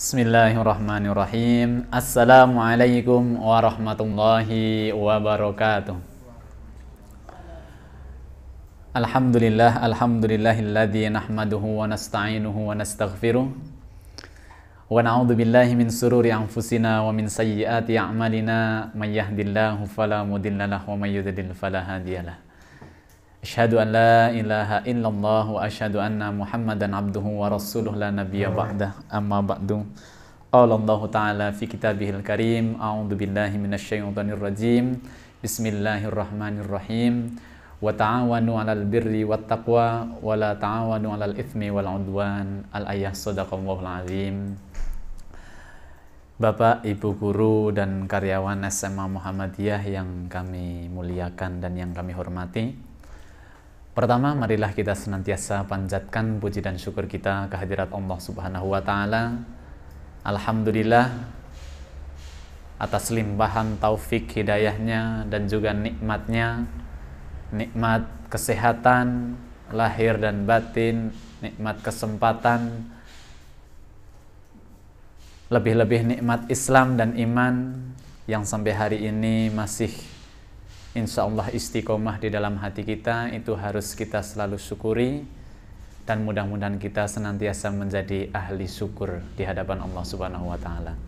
Bismillahirrahmanirrahim. Assalamualaikum warahmatullahi wabarakatuh. Alhamdulillahilladzi nahmaduhu wa nasta'inuhu wa nastaghfiruh. Wa na'udzu billahi min sururi anfusina wa min sayyiati a'malina. May yahdihillahu fala mudilla lahu wa may yudlil fala hadiyalah. Asyhadu an la ilaha illallah wa asyhadu anna Muhammadan abduhu wa rasuluh la nabiyya ba'dah. Amma ba'du. Qala Allah Ta'ala fi kitabihil karim. A'udzu billahi minasyaitonir rajim. Bismillahirrahmanirrahim. Wa ta'awanu 'alal birri wat taqwa wa la ta'awanu 'alal itsmi wal 'udwan. Al-ayah shadaqallahul azim. Bapak, Ibu guru dan karyawan SMA Muhammadiyah yang kami muliakan dan yang kami hormati. Pertama, marilah kita senantiasa panjatkan puji dan syukur kita kehadirat Allah Subhanahu wa Ta'ala. Alhamdulillah atas limpahan taufik hidayahnya dan juga nikmatnya, nikmat kesehatan lahir dan batin, nikmat kesempatan, lebih-lebih nikmat Islam dan iman yang sampai hari ini masih insya Allah istiqomah di dalam hati kita. Itu harus kita selalu syukuri, dan mudah-mudahan kita senantiasa menjadi ahli syukur di hadapan Allah Subhanahu wa Ta'ala.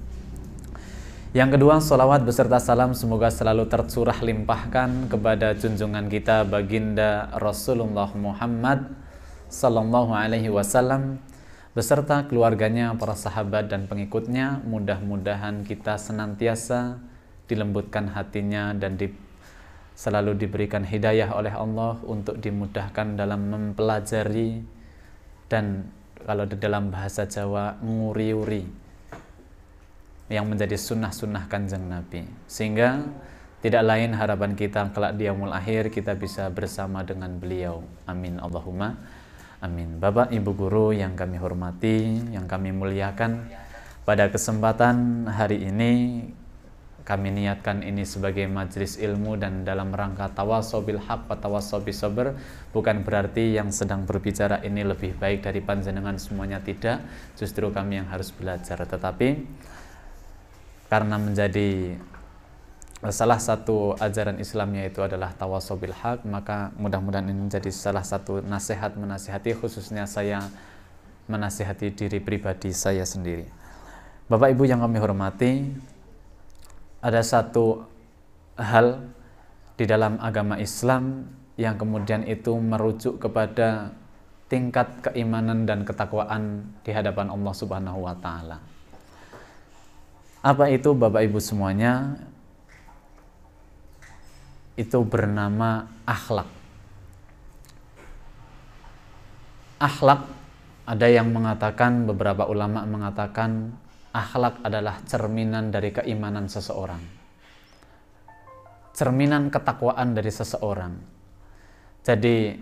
Yang kedua, sholawat beserta salam semoga selalu tercurah limpahkan kepada junjungan kita baginda Rasulullah Muhammad sallallahu alaihi wasallam beserta keluarganya, para sahabat dan pengikutnya. Mudah-mudahan kita senantiasa dilembutkan hatinya dan selalu diberikan hidayah oleh Allah untuk dimudahkan dalam mempelajari dan kalau di dalam bahasa Jawa nguri-uri yang menjadi sunnah-sunnah Kanjeng Nabi, sehingga tidak lain harapan kita kelak di yaumul akhir kita bisa bersama dengan beliau. Amin Allahumma amin. Bapak Ibu guru yang kami hormati, yang kami muliakan, pada kesempatan hari ini kami niatkan ini sebagai majelis ilmu dan dalam rangka tawasobil haq wa tawasobil sabr. Bukan berarti yang sedang berbicara ini lebih baik dari panjenengan semuanya, tidak. Justru kami yang harus belajar. Tetapi karena menjadi salah satu ajaran Islam yaitu adalah tawasobil haq, maka mudah-mudahan ini menjadi salah satu nasihat menasihati, khususnya saya menasihati diri pribadi saya sendiri. Bapak Ibu yang kami hormati, ada satu hal di dalam agama Islam yang kemudian itu merujuk kepada tingkat keimanan dan ketakwaan di hadapan Allah Subhanahu wa Ta'ala. Apa itu, Bapak Ibu semuanya? Itu bernama akhlak. Akhlak, ada yang mengatakan, beberapa ulama mengatakan akhlak adalah cerminan dari keimanan seseorang, cerminan ketakwaan dari seseorang. Jadi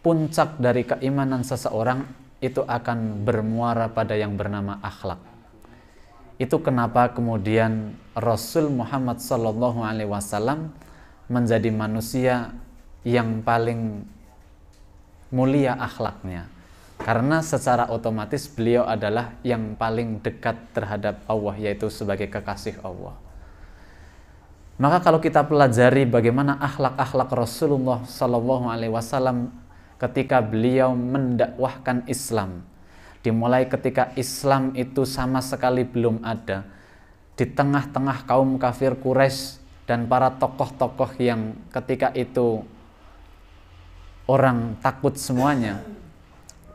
puncak dari keimanan seseorang itu akan bermuara pada yang bernama akhlak. Itu kenapa kemudian Rasul Muhammad sallallahu alaihi wasallam menjadi manusia yang paling mulia akhlaknya, karena secara otomatis beliau adalah yang paling dekat terhadap Allah, yaitu sebagai kekasih Allah. Maka kalau kita pelajari bagaimana akhlak-akhlak Rasulullah Sallallahu Alaihi Wasallam ketika beliau mendakwahkan Islam, dimulai ketika Islam itu sama sekali belum ada, di tengah-tengah kaum kafir Quraisy dan para tokoh-tokoh yang ketika itu orang takut semuanya.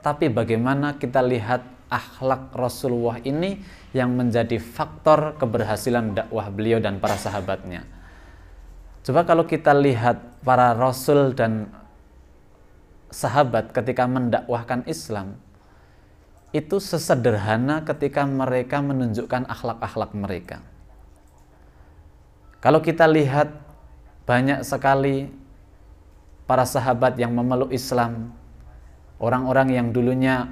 Tapi bagaimana kita lihat akhlak Rasulullah ini yang menjadi faktor keberhasilan dakwah beliau dan para sahabatnya. Coba kalau kita lihat para Rasul dan sahabat ketika mendakwahkan Islam, itu sesederhana ketika mereka menunjukkan akhlak-akhlak mereka. Kalau kita lihat banyak sekali para sahabat yang memeluk Islam, orang-orang yang dulunya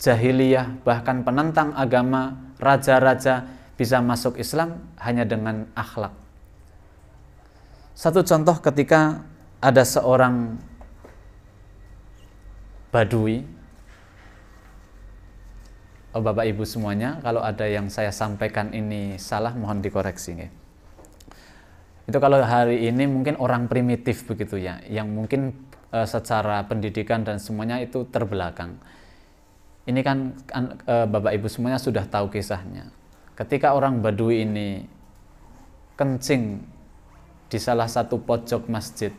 jahiliyah, bahkan penentang agama, raja-raja bisa masuk Islam hanya dengan akhlak. Satu contoh, ketika ada seorang Badui Bapak Ibu semuanya, kalau ada yang saya sampaikan ini salah mohon dikoreksi nggih. Itu kalau hari ini mungkin orang primitif begitu ya, yang mungkin secara pendidikan dan semuanya itu terbelakang. Ini kan Bapak Ibu semuanya sudah tahu kisahnya. Ketika orang Badui ini kencing di salah satu pojok masjid,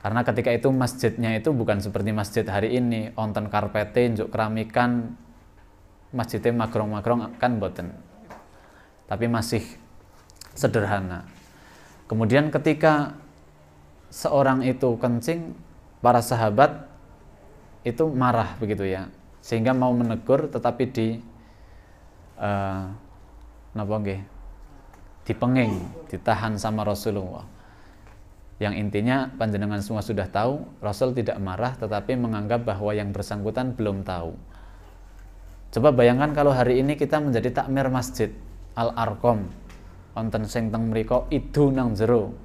karena ketika itu masjidnya itu bukan seperti masjid hari ini, onten karpete, njuk keramikan, masjidnya magrong-magrong kan boten, tapi masih sederhana. Kemudian ketika seorang itu kencing, para sahabat itu marah begitu ya, sehingga mau menegur tetapi dipenging, ditahan sama Rasulullah. Yang intinya panjenengan semua sudah tahu, Rasul tidak marah tetapi menganggap bahwa yang bersangkutan belum tahu. Coba bayangkan kalau hari ini kita menjadi takmir masjid Al-Arqam, wonten sing teng mriko idu nang jero.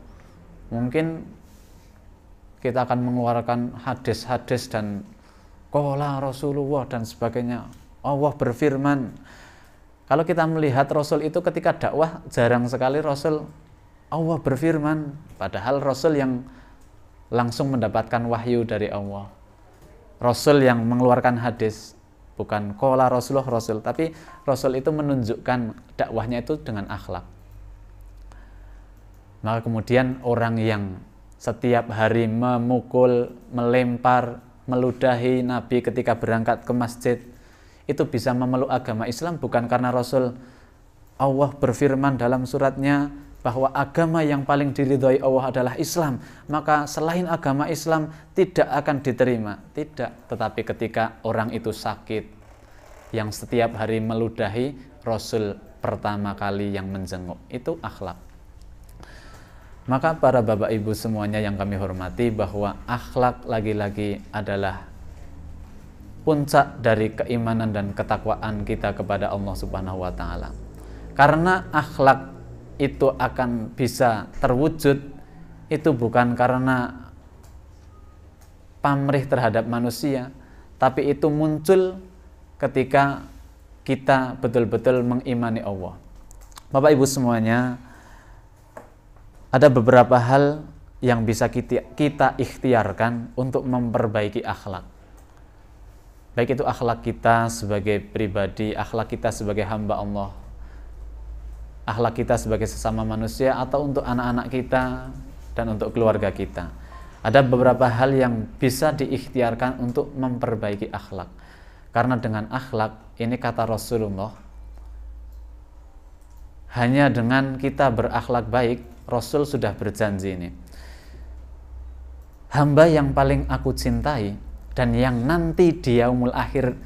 Mungkin kita akan mengeluarkan hadis-hadis dan qala Rasulullah dan sebagainya. Allah berfirman. Kalau kita melihat Rasul itu ketika dakwah jarang sekali Rasul Allah berfirman, padahal Rasul yang langsung mendapatkan wahyu dari Allah. Rasul yang mengeluarkan hadis, bukan qala Rasulullah Rasul, tapi Rasul itu menunjukkan dakwahnya itu dengan akhlak. Maka kemudian orang yang setiap hari memukul, melempar, meludahi Nabi ketika berangkat ke masjid, itu bisa memeluk agama Islam bukan karena Rasul Allah berfirman dalam suratnya bahwa agama yang paling diridhoi Allah adalah Islam, maka selain agama Islam tidak akan diterima. Tidak, tetapi ketika orang itu sakit, yang setiap hari meludahi, Rasul pertama kali yang menjenguk, itu akhlak. Maka para Bapak Ibu semuanya yang kami hormati, bahwa akhlak lagi-lagi adalah puncak dari keimanan dan ketakwaan kita kepada Allah Subhanahu wa taala. Karena akhlak itu akan bisa terwujud itu bukan karena pamrih terhadap manusia, tapi itu muncul ketika kita betul-betul mengimani Allah. Bapak Ibu semuanya, ada beberapa hal yang bisa kita ikhtiarkan untuk memperbaiki akhlak. Baik itu akhlak kita sebagai pribadi, akhlak kita sebagai hamba Allah, akhlak kita sebagai sesama manusia, atau untuk anak-anak kita dan untuk keluarga kita. Ada beberapa hal yang bisa diikhtiarkan untuk memperbaiki akhlak. Karena dengan akhlak, ini kata Rasulullah, hanya dengan kita berakhlak baik, Rasul sudah berjanji ini, hamba yang paling aku cintai dan yang nanti di yaumul akhir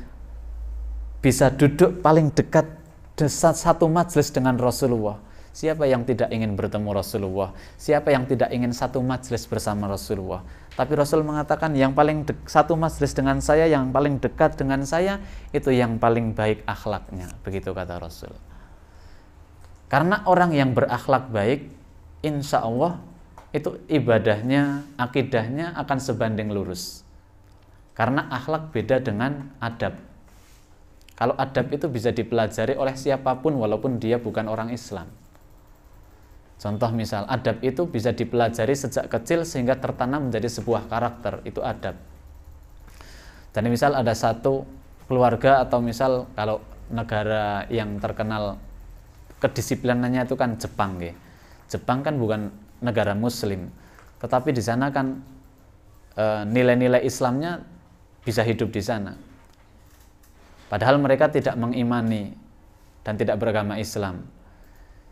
bisa duduk paling dekat satu majelis dengan Rasulullah. Siapa yang tidak ingin bertemu Rasulullah? Siapa yang tidak ingin satu majelis bersama Rasulullah? Tapi Rasul mengatakan yang paling satu majelis dengan saya, yang paling dekat dengan saya, itu yang paling baik akhlaknya. Begitu kata Rasul. Karena orang yang berakhlak baik, insya Allah itu ibadahnya, akidahnya akan sebanding lurus. Karena akhlak beda dengan adab. Kalau adab itu bisa dipelajari oleh siapapun walaupun dia bukan orang Islam. Contoh misal, adab itu bisa dipelajari sejak kecil sehingga tertanam menjadi sebuah karakter, itu adab. Dan misal ada satu keluarga atau misal kalau negara yang terkenal kedisiplinannya itu kan Jepang ya. Jepang kan bukan negara muslim, tetapi di sana kan nilai-nilai Islamnya bisa hidup di sana. Padahal mereka tidak mengimani dan tidak beragama Islam.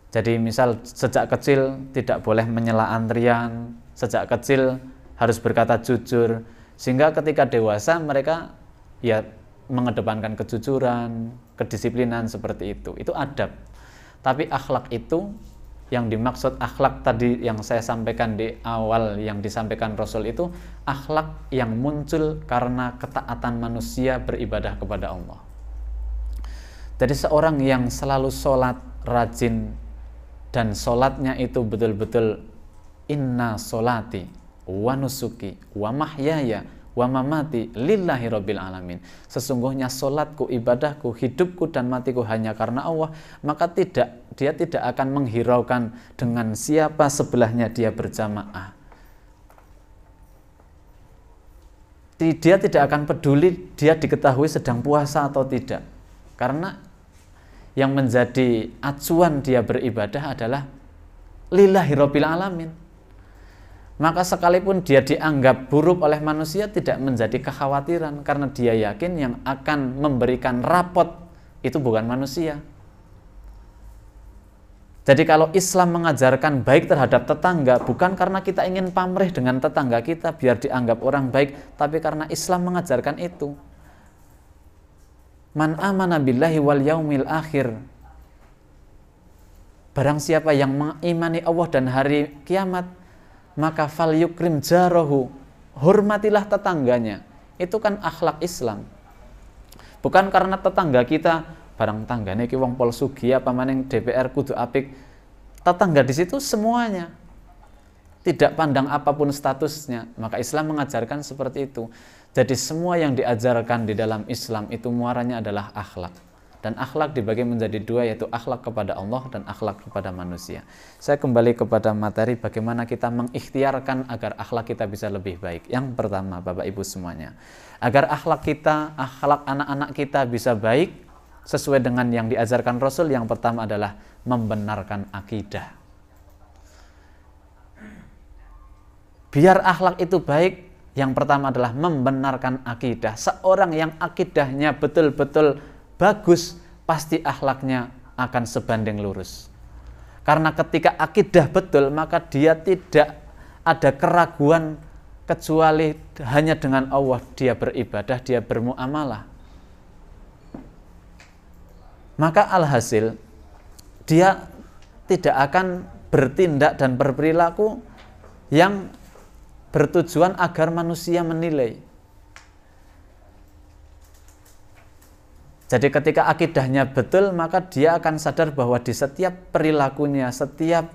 Jadi misal sejak kecil tidak boleh menyela antrian, sejak kecil harus berkata jujur, sehingga ketika dewasa mereka ya mengedepankan kejujuran, kedisiplinan seperti itu. Itu adab. Tapi akhlak itu, yang dimaksud akhlak tadi yang saya sampaikan di awal yang disampaikan Rasul itu, akhlak yang muncul karena ketaatan manusia beribadah kepada Allah. Jadi seorang yang selalu sholat rajin dan sholatnya itu betul-betul inna sholati wa nusuki wa mahyaya wa mamati lillahi rabbil alamin. Sesungguhnya solatku, ibadahku, hidupku dan matiku hanya karena Allah, maka dia tidak akan menghiraukan dengan siapa sebelahnya dia berjamaah. Dia tidak akan peduli dia diketahui sedang puasa atau tidak, karena yang menjadi acuan dia beribadah adalah lillahi rabbil alamin. Maka sekalipun dia dianggap buruk oleh manusia tidak menjadi kekhawatiran, karena dia yakin yang akan memberikan rapot itu bukan manusia. Jadi kalau Islam mengajarkan baik terhadap tetangga, bukan karena kita ingin pamrih dengan tetangga kita biar dianggap orang baik, tapi karena Islam mengajarkan itu. Man amana billahi wal yaumil akhir. Barang siapa yang mengimani Allah dan hari kiamat, maka fal yukrim jarahu, hormatilah tetangganya. Itu kan akhlak Islam. Bukan karena tetangga kita barang tanggane ki wong pol sugih apa maning DPR kudu apik. Tetangga di situ semuanya. Tidak pandang apapun statusnya. Maka Islam mengajarkan seperti itu. Jadi semua yang diajarkan di dalam Islam itu muaranya adalah akhlak. Dan akhlak dibagi menjadi dua, yaitu akhlak kepada Allah dan akhlak kepada manusia. Saya kembali kepada materi bagaimana kita mengikhtiarkan agar akhlak kita bisa lebih baik. Yang pertama, Bapak Ibu semuanya, agar akhlak kita, akhlak anak-anak kita bisa baik sesuai dengan yang diajarkan Rasul, yang pertama adalah membenarkan akidah. Biar akhlak itu baik, yang pertama adalah membenarkan akidah. Seorang yang akidahnya betul-betul bagus, pasti akhlaknya akan sebanding lurus. Karena ketika akidah betul, maka dia tidak ada keraguan kecuali hanya dengan Allah dia beribadah, dia bermuamalah. Maka alhasil dia tidak akan bertindak dan berperilaku yang bertujuan agar manusia menilai. Jadi ketika akidahnya betul, maka dia akan sadar bahwa di setiap perilakunya, setiap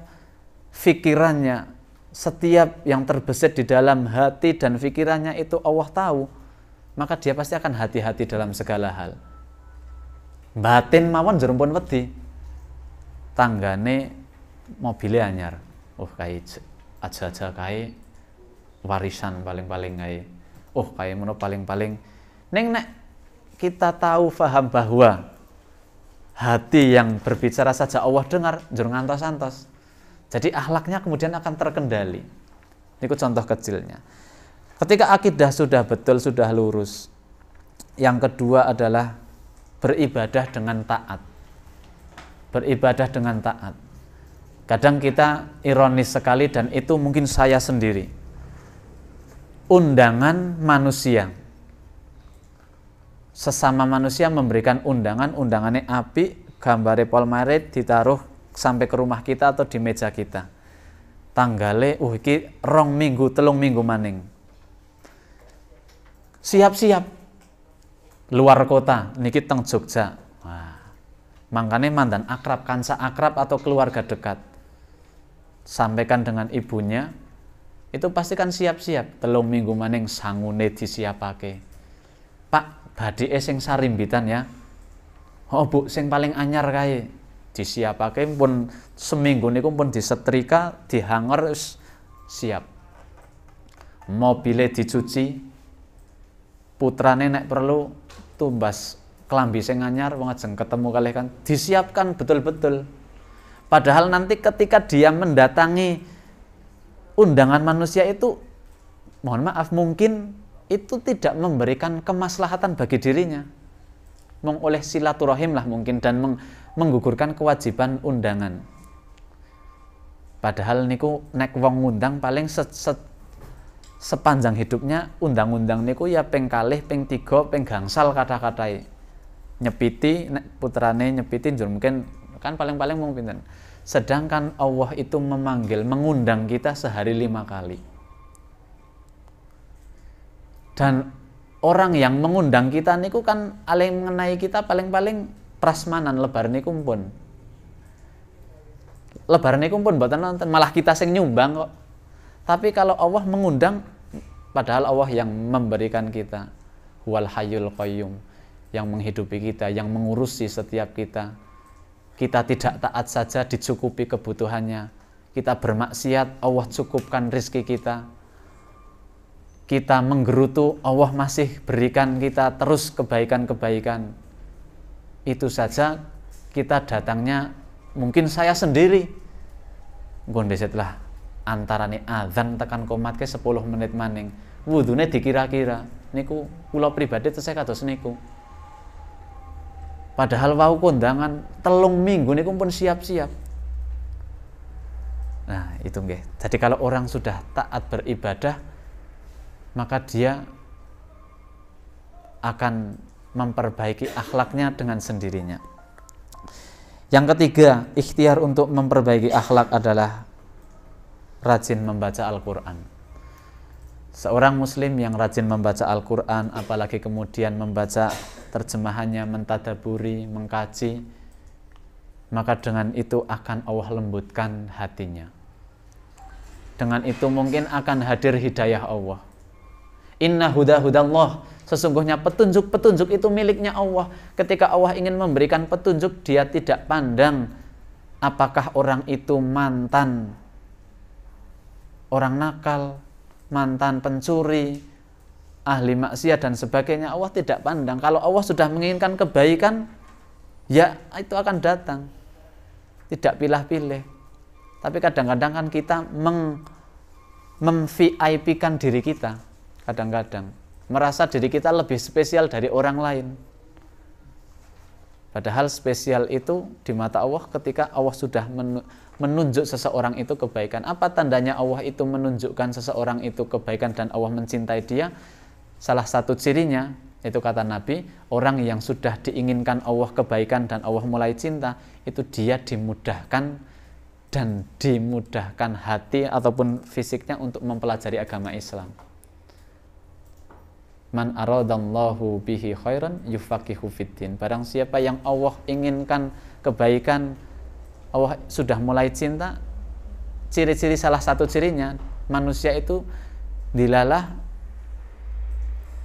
fikirannya, setiap yang terbesit di dalam hati dan fikirannya itu Allah tahu. Maka dia pasti akan hati-hati dalam segala hal. Batin mawon jero pun wedi. Tanggane mobile anyar. Kae aja-aja kae warisan paling-paling kae. Kae mono paling-paling. Ning nek kita tahu faham bahwa hati yang berbicara saja Allah dengar, jero ngantos-antos. Jadi akhlaknya kemudian akan terkendali. Ini contoh kecilnya. Ketika akidah sudah betul, sudah lurus. Yang kedua adalah beribadah dengan taat. Beribadah dengan taat. Kadang kita ironis sekali, dan itu mungkin saya sendiri. Undangan manusia. Sesama manusia memberikan undangan, undangannya api, gambare polmarit ditaruh sampai ke rumah kita atau di meja kita. Tanggale, iki 2 minggu, 3 minggu maning. Siap-siap. Luar kota, niki teng Jogja. Makanya mandan akrab, kansa akrab atau keluarga dekat. Sampaikan dengan ibunya, itu pasti kan siap-siap. 3 minggu maning sangune disiapake. Pak, badike sing sarimbitan ya. Bu, sing paling anyar kae. Disiapake pun seminggu niku pun disetrika, dihanger, siap. Mobile dicuci, putrane nek perlu tumbas kelambi sing anyar, wong ajeng ketemu kalih kan, disiapkan betul-betul. Padahal nanti ketika dia mendatangi undangan manusia itu, mohon maaf, mungkin itu tidak memberikan kemaslahatan bagi dirinya. Oleh silaturahim lah mungkin, dan menggugurkan kewajiban undangan. Padahal niku nek wong ngundang paling sepanjang hidupnya undang-undang niku ya ping 2, ping 3, ping gangsal kata-katai. Nyepiti, nek putrane nyepiti mungkin kan paling-paling mung pinten. Sedangkan Allah itu memanggil, mengundang kita sehari 5 kali. Dan orang yang mengundang kita niku kan paling mengenai kita paling-paling prasmanan lebaran niku pun. Lebaran niku pun mboten nonton, malah kita sing nyumbang kok. Tapi kalau Allah mengundang, Padahal Allah yang memberikan kita, huwal hayyul qayyum, yang menghidupi kita, yang mengurusi setiap kita. Kita tidak taat saja dicukupi kebutuhannya. Kita bermaksiat, Allah cukupkan rizki kita. Kita menggerutu, Allah masih berikan kita terus kebaikan-kebaikan. Itu saja kita datangnya, mungkin saya sendiri gondesetlah antara nih azan tekan komat ke 10 menit maning. Wudune dikira-kira. Niku kula pribadi tesih kados niku. Padahal wau kondangan 3 minggu niku pun siap-siap. Nah, itu nggih. Jadi kalau orang sudah taat beribadah, maka dia akan memperbaiki akhlaknya dengan sendirinya. Yang ketiga, ikhtiar untuk memperbaiki akhlak adalah rajin membaca Al-Quran. Seorang muslim yang rajin membaca Al-Quran, apalagi kemudian membaca terjemahannya, mentadaburi, mengkaji, maka dengan itu akan Allah lembutkan hatinya. Dengan itu mungkin akan hadir hidayah Allah. Inna hudallah, sesungguhnya petunjuk-petunjuk itu miliknya Allah. Ketika Allah ingin memberikan petunjuk, dia tidak pandang apakah orang itu mantan orang nakal, mantan pencuri, ahli maksiat dan sebagainya. Allah tidak pandang. Kalau Allah sudah menginginkan kebaikan, ya itu akan datang. Tidak pilih-pilih. Tapi kadang-kadang kan kita mem-VIP-kan diri kita. Kadang-kadang merasa diri kita lebih spesial dari orang lain. Padahal spesial itu di mata Allah ketika Allah sudah menunjuk seseorang itu kebaikan. Apa tandanya Allah itu menunjukkan seseorang itu kebaikan dan Allah mencintai dia? Salah satu cirinya, itu kata Nabi, orang yang sudah diinginkan Allah kebaikan dan Allah mulai cinta, itu dia dimudahkan hati ataupun fisiknya untuk mempelajari agama Islam. Man aradallahu bihi khairan yufaqihu fiddin. Barang siapa yang Allah inginkan kebaikan, Allah sudah mulai cinta, ciri-ciri salah satu cirinya, manusia itu dilalah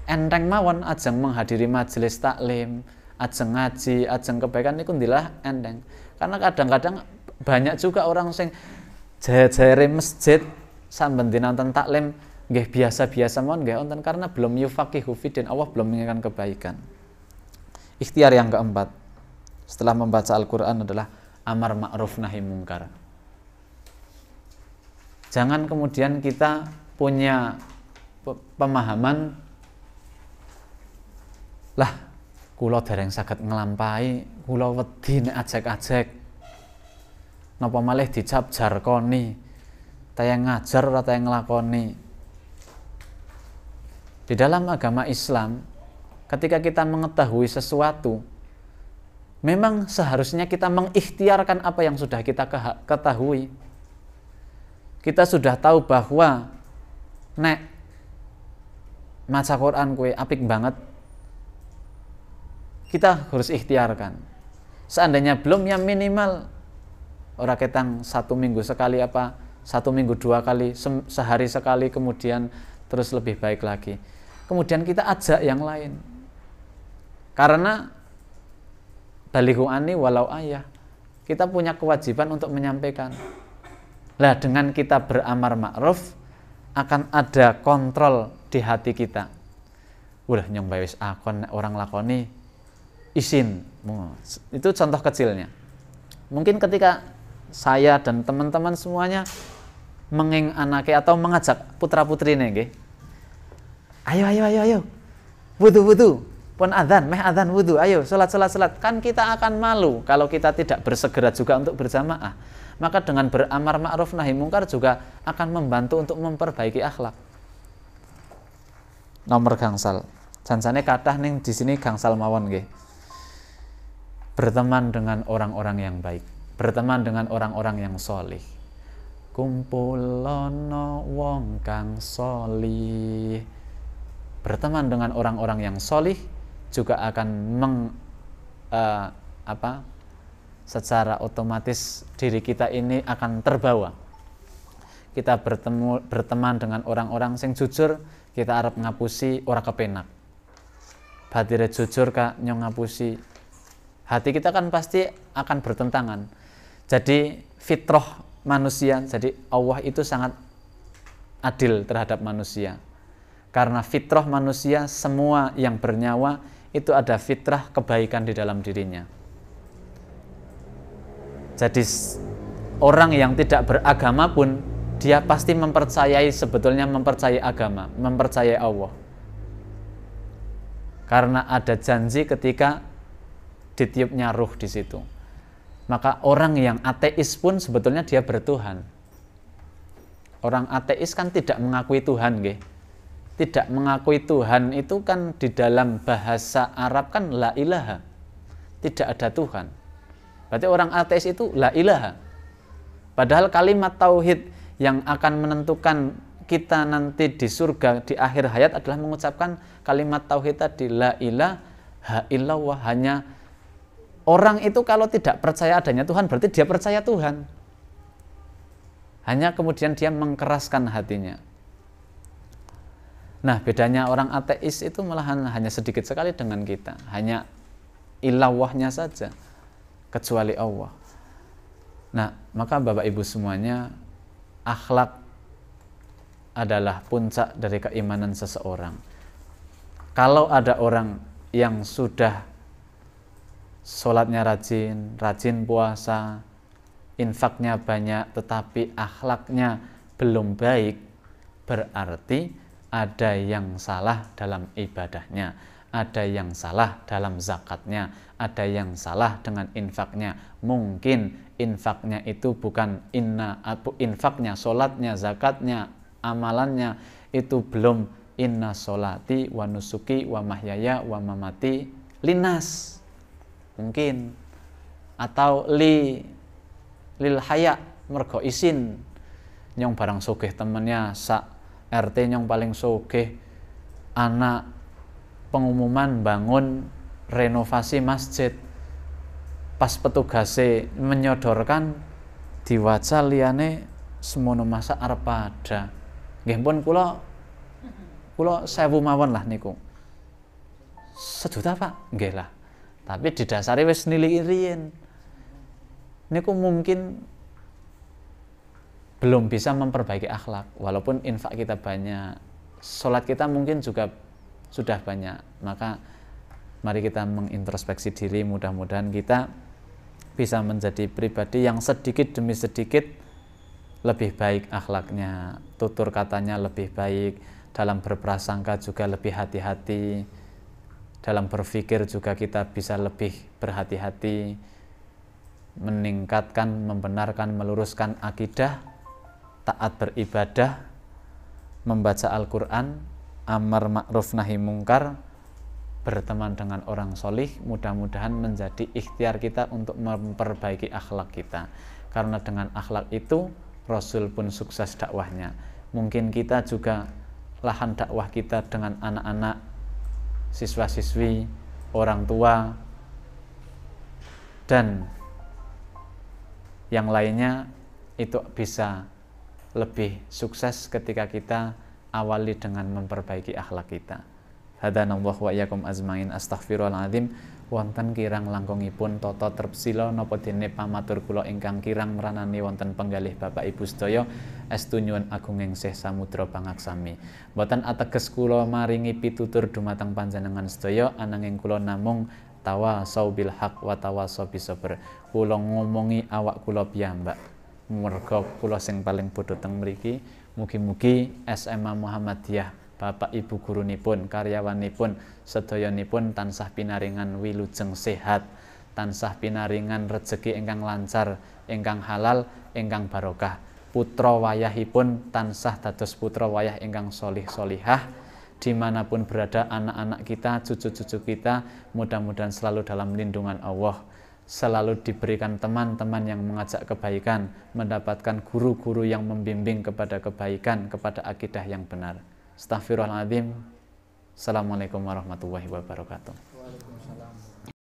enteng mawon ajeng menghadiri majelis taklim, ajeng ngaji, ajeng kebaikan niku dilalah enteng. Karena kadang-kadang banyak juga orang sing jaya-jaya masjid samben dinonton taklim nggih biasa-biasa mawon nggih wonten karena belum yufaqihu fiddin, Allah belum menginginkan kebaikan. Ikhtiar yang keempat setelah membaca Al-Qur'an adalah amar ma'ruf nahi mungkar. Jangan kemudian kita punya pemahaman lah kula dereng saged nglampahi, kula wedi nek ajek-ajek. Napa malih dicap jarkoni, tayang ngajar ora tayang nglakoni. Di dalam agama Islam, ketika kita mengetahui sesuatu, memang seharusnya kita mengikhtiarkan apa yang sudah kita ketahui. Kita sudah tahu bahwa nek maca Quran kue apik banget, kita harus ikhtiarkan. Seandainya belum, ya minimal ora ketang 1 minggu sekali, 1 minggu 2 kali, sehari sekali, kemudian terus lebih baik lagi. Kemudian kita ajak yang lain. Karena balighu anni walau ayah, kita punya kewajiban untuk menyampaikan. Lah dengan kita beramar ma'ruf akan ada kontrol di hati kita. Udah nyong wis akon orang lakoni isin. Itu contoh kecilnya. Mungkin ketika saya dan teman-teman semuanya menging anake atau mengajak putra-putrine nggih. Ayo. Wudu. Pun adzan, meh adzan wudu, ayo salat. Kan kita akan malu kalau kita tidak bersegera juga untuk berjamaah. Maka dengan beramar ma'ruf nahi mungkar juga akan membantu untuk memperbaiki akhlak. Nomor gangsal. Jansane kathah ning di sini gangsal mawon nggih. Berteman dengan orang-orang yang baik. Berteman dengan orang-orang yang solih. Kumpulono wong kang solih. Berteman dengan orang-orang yang solih juga akan secara otomatis diri kita ini akan terbawa. Kita berteman dengan orang-orang yang jujur, kita arep ngapusi ora kepenak. Batire jujur kak nyong ngapusi. Hati kita kan pasti akan bertentangan. Jadi fitrah manusia, jadi Allah itu sangat adil terhadap manusia. Karena fitrah manusia, semua yang bernyawa itu ada fitrah kebaikan di dalam dirinya. Jadi orang yang tidak beragama pun dia pasti sebetulnya mempercayai agama, mempercayai Allah. Karena ada janji ketika ditiupnya ruh di situ. Maka orang yang ateis pun sebetulnya dia bertuhan. Orang ateis kan tidak mengakui Tuhan, nggih. Tidak mengakui Tuhan itu kan di dalam bahasa Arab kan la ilaha. Tidak ada Tuhan. Berarti orang ateis itu la ilaha. Padahal kalimat tauhid yang akan menentukan kita nanti di surga di akhir hayat adalah mengucapkan kalimat tauhid tadi, la ilaha illallah. Hanya orang itu kalau tidak percaya adanya Tuhan berarti dia percaya Tuhan. Hanya kemudian dia mengkeraskan hatinya. Nah, bedanya orang ateis itu malahan hanya sedikit sekali dengan kita. Hanya ilawahnya saja, kecuali Allah. Nah, maka Bapak Ibu semuanya, akhlak adalah puncak dari keimanan seseorang. Kalau ada orang yang sudah sholatnya rajin, rajin puasa, infaknya banyak, tetapi akhlaknya belum baik, berarti ada yang salah dalam ibadahnya, ada yang salah dalam zakatnya, ada yang salah dengan infaknya. Mungkin infaknya itu bukan infaknya, sholatnya, zakatnya, amalannya itu belum inna sholati wa nusuki wa mahyaya wa mamati linas. Mungkin atau lil haya mergo isin nyong barang sugih temennya sak RT nyong paling sugih, anak pengumuman bangun renovasi masjid, pas petugase menyodorkan diwaca liyane semono masa arep pada nggih pun kula 1000 mawon lah niku 1 juta Pak nggih lah, tapi didasari wis nilai riyen niku mungkin belum bisa memperbaiki akhlak, walaupun infak kita banyak, sholat kita mungkin juga sudah banyak. Maka mari kita mengintrospeksi diri, mudah-mudahan kita bisa menjadi pribadi yang sedikit demi sedikit lebih baik akhlaknya, tutur katanya lebih baik, dalam berprasangka juga lebih hati-hati, dalam berpikir juga kita bisa lebih berhati-hati, meningkatkan, membenarkan, meluruskan akidah, taat beribadah, membaca Al-Quran, amar ma'ruf nahi mungkar, berteman dengan orang solih. Mudah-mudahan menjadi ikhtiar kita untuk memperbaiki akhlak kita, karena dengan akhlak itu Rasul pun sukses dakwahnya. Mungkin kita juga lahan dakwah kita dengan anak-anak, siswa-siswi, orang tua, dan yang lainnya itu bisa lebih sukses ketika kita awali dengan memperbaiki akhlak kita. Hadanallahu wa iyyakum azmain. Astaghfirullahaladzim. Wonten kirang langkungipun tata trepsila napa dene pamatur kula ingkang kirang mranani wonten penggalih Bapak Ibu sedaya, estu nyuwun agunging Syekh Samudra Pangaksami. Mboten ateges kula maringi pitutur dumateng panjenengan sedaya, ananging kula namung tawasau bil haq wa tawasau bis sabr. Kula ngomongi awak kula piyambak. Merga kula sing paling bodho teng mriki, mugi-mugi SMA Muhammadiyah, Bapak Ibu gurunipun, karyawanipun, sedayanipun tansah pinaringan wilujeng sehat, tansah pinaringan rejeki ingkang lancar, ingkang halal, ingkang barokah. Putra wayahipun tansah dados putra wayah ingkang solih solihah. Dimanapun berada anak-anak kita, cucu-cucu kita, mudah-mudahan selalu dalam lindungan Allah, selalu diberikan teman-teman yang mengajak kebaikan, mendapatkan guru-guru yang membimbing kepada kebaikan, kepada akidah yang benar. Astaghfirullahaladzim. Assalamualaikum warahmatullahi wabarakatuh.